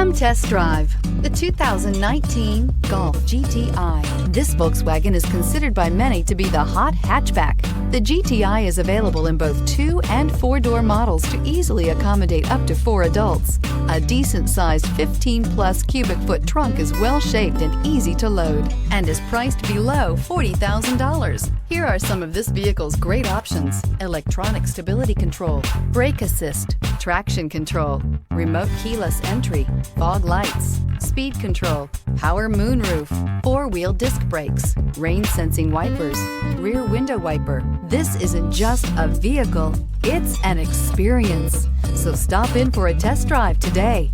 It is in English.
Come test drive the 2019 Golf GTI. This Volkswagen is considered by many to be the hot hatchback. The GTI is available in both 2- and 4-door models to easily accommodate up to 4 adults. A decent-sized 15-plus cubic foot trunk is well-shaped and easy to load and is priced below $40,000. Here are some of this vehicle's great options: electronic stability control, brake assist, traction control, remote keyless entry, fog lights, speed control, power moonroof, 4-wheel disc brakes, rain sensing wipers, rear window wiper. This isn't just a vehicle, it's an experience. So stop in for a test drive today.